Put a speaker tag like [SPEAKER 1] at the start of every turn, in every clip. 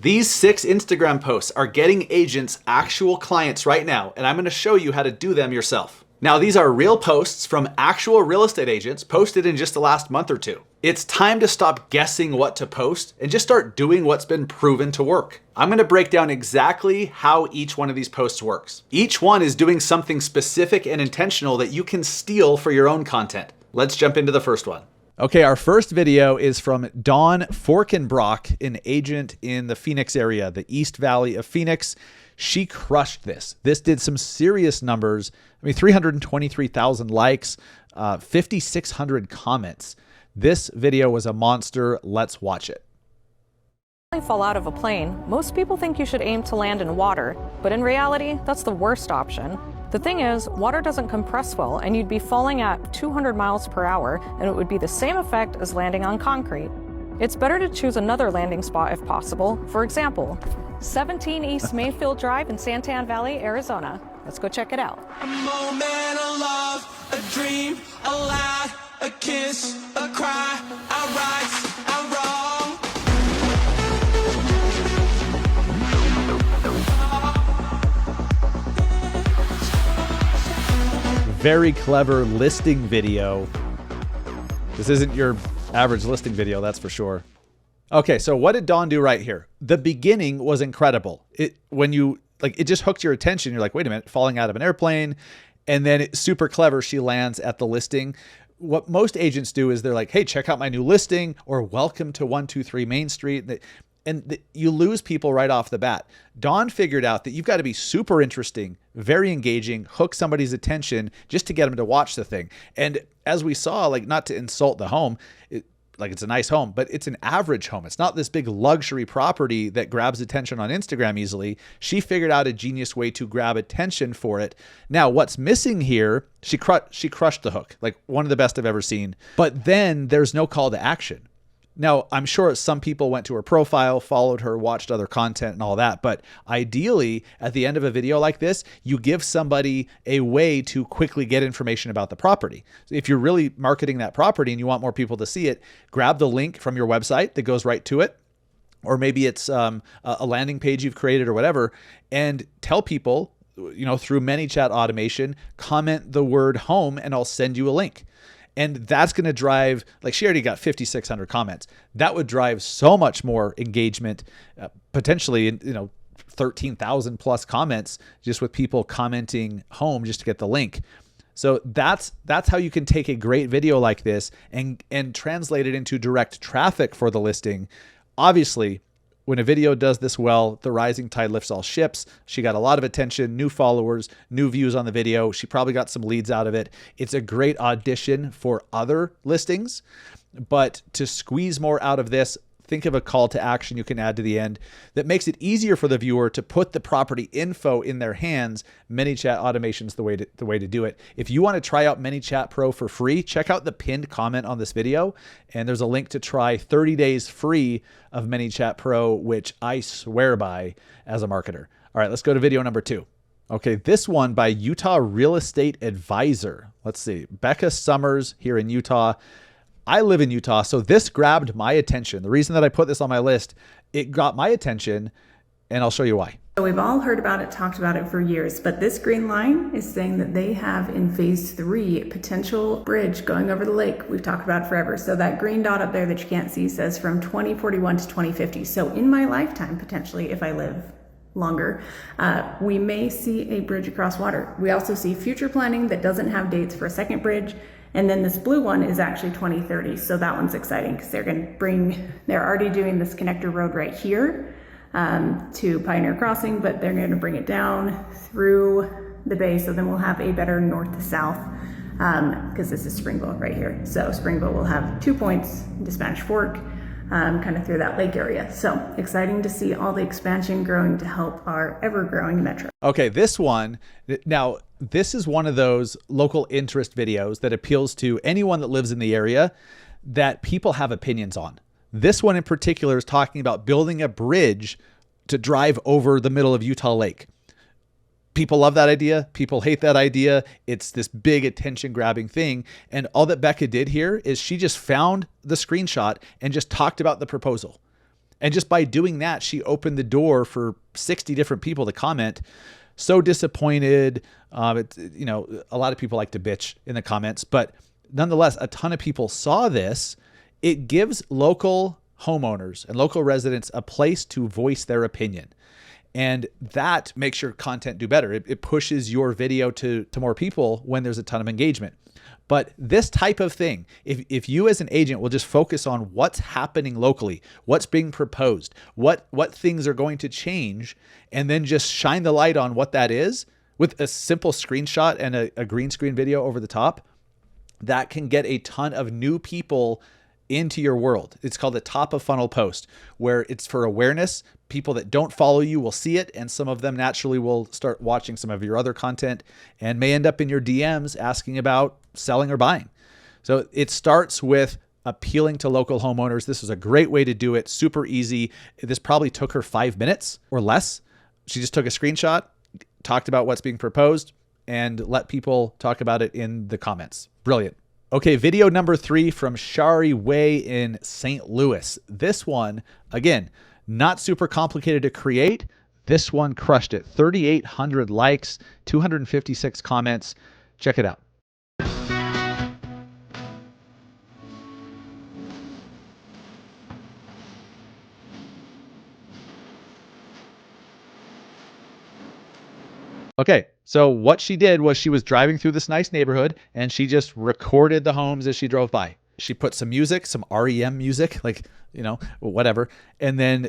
[SPEAKER 1] These 6 Instagram posts are getting agents actual clients right now, and I'm going to show you how to do them yourself. Now, these are real posts from actual real estate agents posted in just the last month or two. It's time to stop guessing what to post and just start doing what's been proven to work. I'm going to break down exactly how each one of these posts works. Each one is doing something specific and intentional that you can steal for your own content. Let's jump into the first one. Okay, our first video is from Dawn Forkenbrock, an agent in the Phoenix area, the East Valley of Phoenix. She crushed this. This did some serious numbers. I mean, 323,000 likes, 5,600 comments. This video was a monster. Let's watch it.
[SPEAKER 2] Fall out of a plane, most people think you should aim to land in water, but in reality, that's the worst option. The thing is, water doesn't compress well, and you'd be falling at 200 miles per hour, and it would be the same effect as landing on concrete. It's better to choose another landing spot if possible. For example, 17 East Mayfield Drive in Santan Valley, Arizona. Let's go check it out.
[SPEAKER 3] A moment, a love, a dream, a lie, a kiss, a cry, I rise, I wrong.
[SPEAKER 1] Very clever listing video. This isn't your average listing video, that's for sure. Okay, so what did Dawn do right here? The beginning was incredible. It just hooked your attention. You're like, wait a minute, falling out of an airplane. And then it's super clever. She lands at the listing. What most agents do is they're like, hey, check out my new listing, or welcome to 123 Main Street. And you lose people right off the bat. Dawn figured out that you've got to be super interesting, very engaging, hook somebody's attention just to get them to watch the thing. And as we saw, like, not to insult the home, it's a nice home, but it's an average home. It's not this big luxury property that grabs attention on Instagram easily. She figured out a genius way to grab attention for it. Now, what's missing here, she crushed the hook, like one of the best I've ever seen. But then there's no call to action. Now, I'm sure some people went to her profile, followed her, watched other content and all that. But ideally, at the end of a video like this, you give somebody a way to quickly get information about the property. If you're really marketing that property and you want more people to see it, grab the link from your website that goes right to it. Or maybe it's a landing page you've created or whatever, and tell people, through ManyChat automation, comment the word home and I'll send you a link. And that's going to drive, like, she already got 5,600 comments. That would drive so much more engagement, potentially, 13,000 plus comments just with people commenting home just to get the link. So that's how you can take a great video like this and translate it into direct traffic for the listing. Obviously, when a video does this well, the rising tide lifts all ships. She got a lot of attention, new followers, new views on the video. She probably got some leads out of it. It's a great audition for other listings, but to squeeze more out of this, think of a call to action you can add to the end that makes it easier for the viewer to put the property info in their hands. ManyChat automation's the way to do it. If you want to try out ManyChat Pro for free, check out the pinned comment on this video, and there's a link to try 30 days free of ManyChat Pro, which I swear by as a marketer. All right, let's go to video number 2. Okay, this one by Utah Real Estate Advisor. Let's see, Becca Summers here in Utah. I live in Utah, so this grabbed my attention. The reason that I put this on my list, it got my attention, and I'll show you why.
[SPEAKER 4] So we've all heard about it, talked about it for years, but this green line is saying that they have in phase 3 potential bridge going over the lake. We've talked about it forever. So that green dot up there that you can't see says from 2041 to 2050. So in my lifetime, potentially, if I live longer, we may see a bridge across water. We also see future planning that doesn't have dates for a second bridge. And then this blue one is actually 2030. So that one's exciting because they're already doing this connector road right here to Pioneer Crossing, but they're going to bring it down through the bay. So then we'll have a better north to south because this is Springville right here. So Springville will have 2 points into Spanish Fork, kind of through that lake area. So exciting to see all the expansion growing to help our ever-growing metro.
[SPEAKER 1] Okay, this one, now this is one of those local interest videos that appeals to anyone that lives in the area that people have opinions on. This one in particular is talking about building a bridge to drive over the middle of Utah Lake. People love that idea. People hate that idea. It's this big attention grabbing thing. And all that Becca did here is she just found the screenshot and just talked about the proposal. And just by doing that, she opened the door for 60 different people to comment. So disappointed. A lot of people like to bitch in the comments, but nonetheless, a ton of people saw this. It gives local homeowners and local residents a place to voice their opinion. And that makes your content do better. It pushes your video to more people when there's a ton of engagement. But this type of thing, if you as an agent will just focus on what's happening locally, what's being proposed, what things are going to change, and then just shine the light on what that is with a simple screenshot and a green screen video over the top, that can get a ton of new people into your world. It's called a top of funnel post, where it's for awareness. People that don't follow you will see it, and some of them naturally will start watching some of your other content and may end up in your DMs asking about selling or buying. So it starts with appealing to local homeowners. This is a great way to do it. Super easy. This probably took her 5 minutes or less. She just took a screenshot, talked about what's being proposed, and let people talk about it in the comments. Brilliant. Okay, video number 3 from Shari Way in St. Louis. This one, again, not super complicated to create. This one crushed it. 3,800 likes, 256 comments. Check it out. Okay, so what she did was she was driving through this nice neighborhood and she just recorded the homes as she drove by. She put some music, some REM music, whatever. And then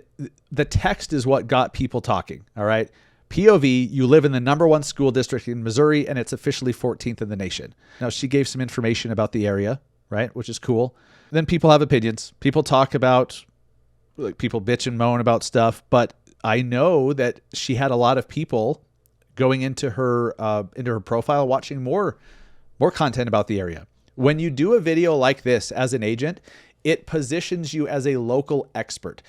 [SPEAKER 1] the text is what got people talking. All right. POV, you live in the #1 school district in Missouri and it's officially 14th in the nation. Now she gave some information about the area, right? Which is cool. Then people have opinions. People talk about, people bitch and moan about stuff, but I know that she had a lot of people going into her profile, watching more content about the area. When you do a video like this as an agent, it positions you as a local expert.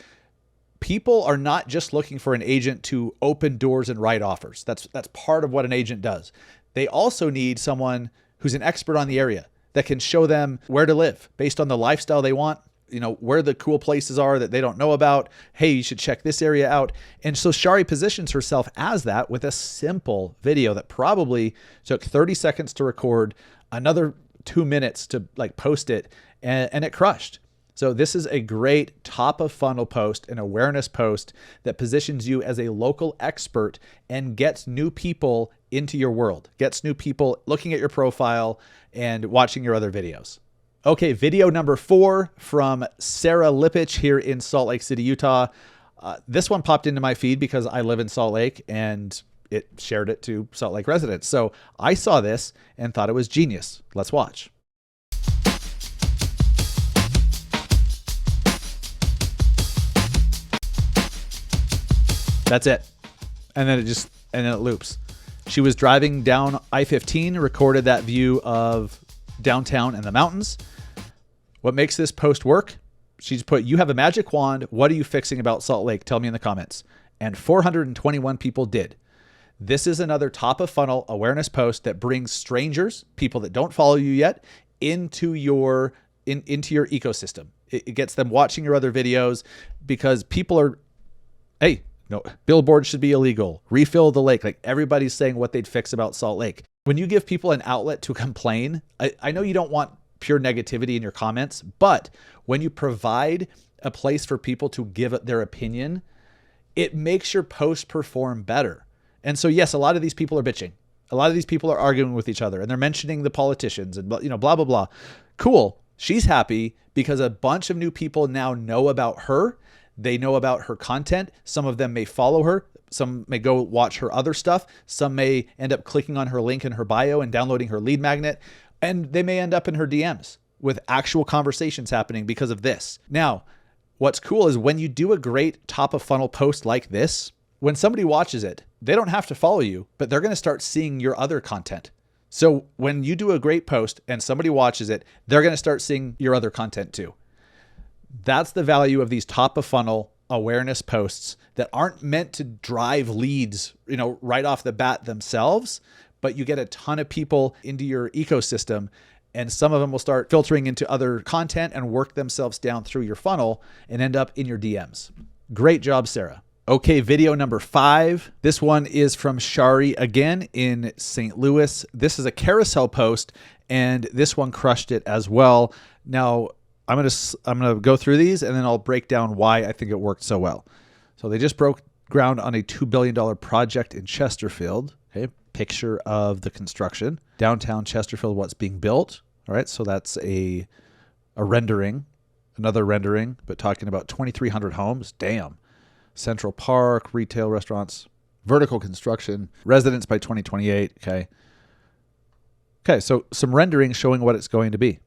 [SPEAKER 1] People are not just looking for an agent to open doors and write offers. That's part of what an agent does. They also need someone who's an expert on the area that can show them where to live based on the lifestyle they want, where the cool places are that they don't know about. Hey, you should check this area out. And so Shari positions herself as that with a simple video that probably took 30 seconds to record, another 2 minutes to post it, and it crushed. So this is a great top of funnel post, an awareness post that positions you as a local expert and gets new people into your world, gets new people looking at your profile and watching your other videos. Okay, video number 4 from Sarah Lipich here in Salt Lake City, Utah. This one popped into my feed because I live in Salt Lake and it shared it to Salt Lake residents. So I saw this and thought it was genius. Let's watch. That's it. And then it loops. She was driving down I-15, recorded that view of downtown and the mountains. What makes this post work? She's put, you have a magic wand. What are you fixing about Salt Lake? Tell me in the comments. And 421 people did. This is another top of funnel awareness post that brings strangers, people that don't follow you yet, into your ecosystem. It gets them watching your other videos because people are, hey, no, billboards should be illegal. Refill the lake. Everybody's saying what they'd fix about Salt Lake. When you give people an outlet to complain, I know you don't want pure negativity in your comments, but when you provide a place for people to give their opinion, it makes your post perform better. And so, yes, a lot of these people are bitching. A lot of these people are arguing with each other and they're mentioning the politicians and, blah, blah, blah. Cool. She's happy because a bunch of new people now know about her. They know about her content. Some of them may follow her. Some may go watch her other stuff. Some may end up clicking on her link in her bio and downloading her lead magnet. And they may end up in her DMs with actual conversations happening because of this. Now, what's cool is when you do a great top of funnel post like this, when somebody watches it, they don't have to follow you, but they're going to start seeing your other content. So when you do a great post and somebody watches it, they're going to start seeing your other content too. That's the value of these top of funnel awareness posts that aren't meant to drive leads, right off the bat themselves, but you get a ton of people into your ecosystem And some of them will start filtering into other content and work themselves down through your funnel and end up in your DMs. Great job, Sarah. Okay, video number 5. This one is from Shari again in St. Louis. This is a carousel post, and this one crushed it as well. Now, I'm gonna go through these, and then I'll break down why I think it worked so well. So they just broke ground on a $2 billion project in Chesterfield. Okay, picture of the construction. Downtown Chesterfield, what's being built. All right, so that's a rendering, another rendering, but talking about 2,300 homes. Damn. Central Park, retail, restaurants, vertical construction, residents by 2028. Okay, so some rendering showing what it's going to be.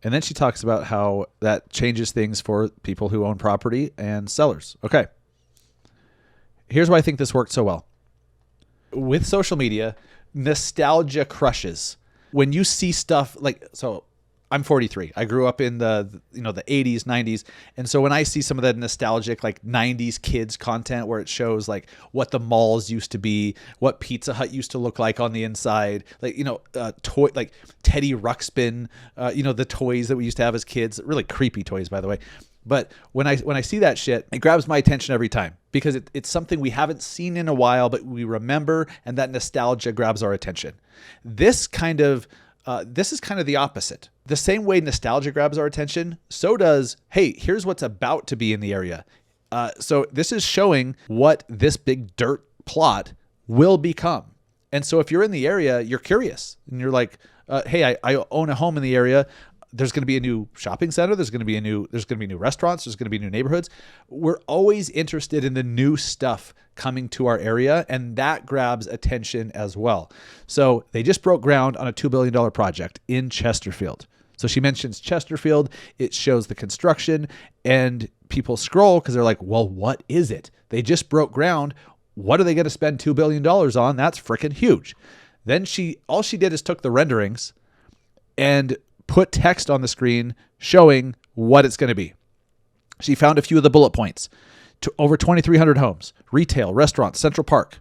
[SPEAKER 1] And then she talks about how that changes things for people who own property and sellers. Okay. Here's why I think this worked so well. With social media, nostalgia crushes. When you see stuff like, so I'm 43. I grew up in the 80s, 90s. And so when I see some of that nostalgic like 90s kids content where it shows like what the malls used to be, what Pizza Hut used to look like on the inside, like, toy, like Teddy Ruxpin, the toys that we used to have as kids, really creepy toys, by the way. But when I see that shit, it grabs my attention every time because it's something we haven't seen in a while, but we remember, and that nostalgia grabs our attention. This is kind of the opposite. The same way nostalgia grabs our attention, so does, hey, here's what's about to be in the area. So this is showing what this big dirt plot will become. And so if you're in the area, you're curious and you're like, hey, I own a home in the area. There's going to be a new shopping center. There's going to be new restaurants. There's going to be new neighborhoods. We're always interested in the new stuff coming to our area, and that grabs attention as well. So they just broke ground on a $2 billion project in Chesterfield. So she mentions Chesterfield. It shows the construction, and people scroll because they're like, well, what is it? They just broke ground. What are they going to spend $2 billion on? That's freaking huge. Then all she did is took the renderings and put text on the screen showing what it's going to be. She found a few of the bullet points. Over 2,300 homes, retail, restaurants, Central Park,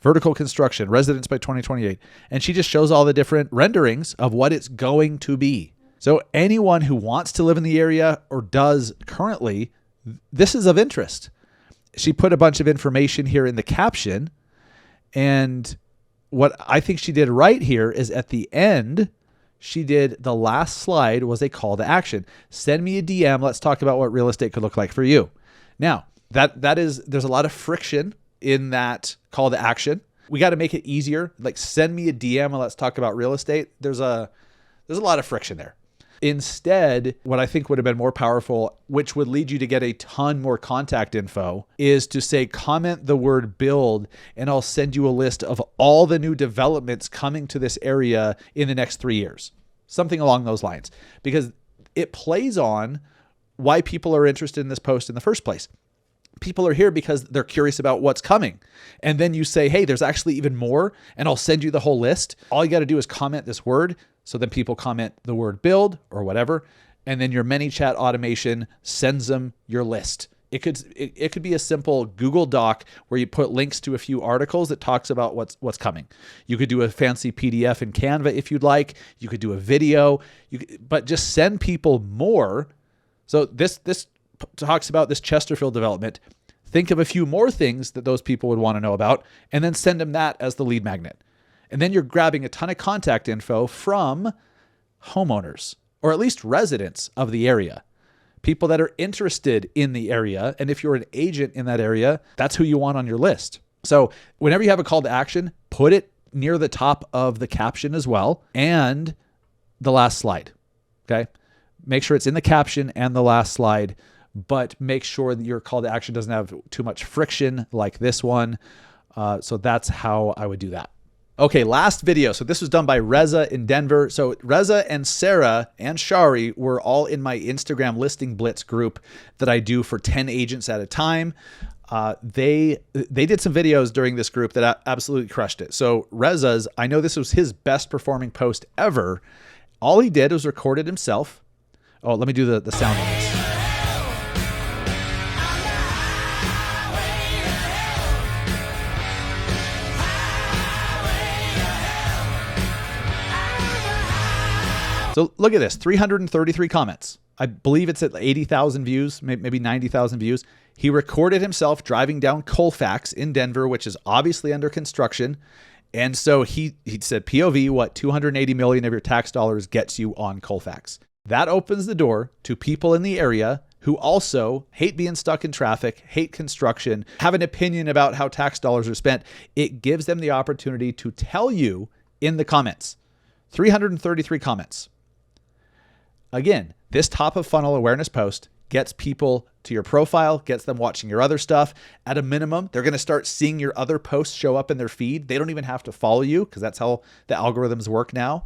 [SPEAKER 1] vertical construction, residents by 2028. And she just shows all the different renderings of what it's going to be. So anyone who wants to live in the area or does currently, this is of interest. She put a bunch of information here in the caption. And what I think she did right here is at the end, the last slide was a call to action. Send me a DM. Let's talk about what real estate could look like for you. Now, there's a lot of friction in that call to action. We got to make it easier. Like, send me a DM and let's talk about real estate. There's a lot of friction there. Instead, what I think would have been more powerful, which would lead you to get a ton more contact info, is to say, comment the word build, and I'll send you a list of all the new developments coming to this area in the next 3 years. Something along those lines, because it plays on why people are interested in this post in the first place. People are here because they're curious about what's coming. And then you say, hey, there's actually even more, and I'll send you the whole list. All you got to do is comment this word. So then people comment the word build or whatever. And then your ManyChat automation sends them your list. It could be a simple Google Doc where you put links to a few articles that talks about what's coming. You could do a fancy PDF in Canva if you'd like. You could do a video, but just send people more. So this talks about this Chesterfield development. Think of a few more things that those people would want to know about, and then send them that as the lead magnet. And then you're grabbing a ton of contact info from homeowners, or at least residents of the area, people that are interested in the area. And if you're an agent in that area, that's who you want on your list. So whenever you have a call to action, put it near the top of the caption as well, and the last slide. Okay. Make sure it's in the caption and the last slide, but make sure that your call to action doesn't have too much friction like this one. So that's how I would do that. Okay, last video. So this was done by Reza in Denver. So Reza and Sarah and Shari were all in my Instagram listing blitz group that I do for 10 agents at a time. They did some videos during this group that absolutely crushed it. So Reza's, I know this was his best performing post ever. All he did was record it himself. Oh, let me do the sound on this. So look at this, 333 comments. I believe it's at 80,000 views, maybe 90,000 views. He recorded himself driving down Colfax in Denver, which is obviously under construction. And so he said, POV, what 280 million of your tax dollars gets you on Colfax. That opens the door to people in the area who also hate being stuck in traffic, hate construction, have an opinion about how tax dollars are spent. It gives them the opportunity to tell you in the comments. 333 comments. Again, this top of funnel awareness post gets people to your profile, gets them watching your other stuff. At a minimum, they're going to start seeing your other posts show up in their feed. They don't even have to follow you because that's how the algorithms work now.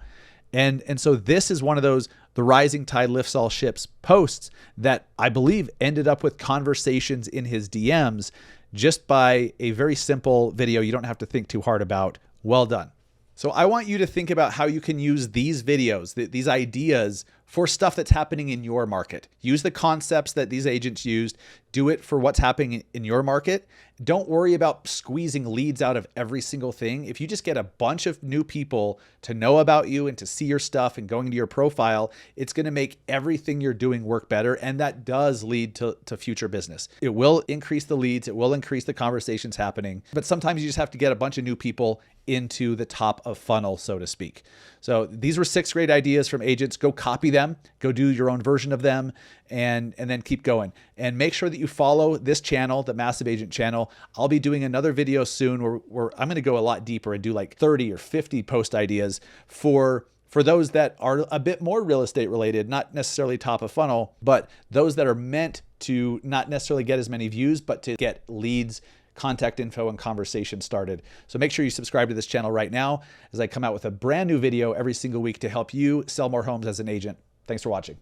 [SPEAKER 1] And so this is one of those, the rising tide lifts all ships posts that I believe ended up with conversations in his DMs just by a very simple video you don't have to think too hard about. Well done. So I want you to think about how you can use these videos, these ideas for stuff that's happening in your market. Use the concepts that these agents used. Do it for what's happening in your market. Don't worry about squeezing leads out of every single thing. If you just get a bunch of new people to know about you and to see your stuff and going to your profile, it's going to make everything you're doing work better. And that does lead to future business. It will increase the leads. It will increase the conversations happening. But sometimes you just have to get a bunch of new people into the top of funnel, so to speak. So these were 6 great ideas from agents. Go copy them, go do your own version of them, and then keep going. And make sure that you follow this channel, the Massive Agent channel. I'll be doing another video soon where I'm going to go a lot deeper and do like 30 or 50 post ideas for those that are a bit more real estate related, not necessarily top of funnel, but those that are meant to not necessarily get as many views, but to get leads, contact info, and conversation started. So make sure you subscribe to this channel right now as I come out with a brand new video every single week to help you sell more homes as an agent. Thanks for watching.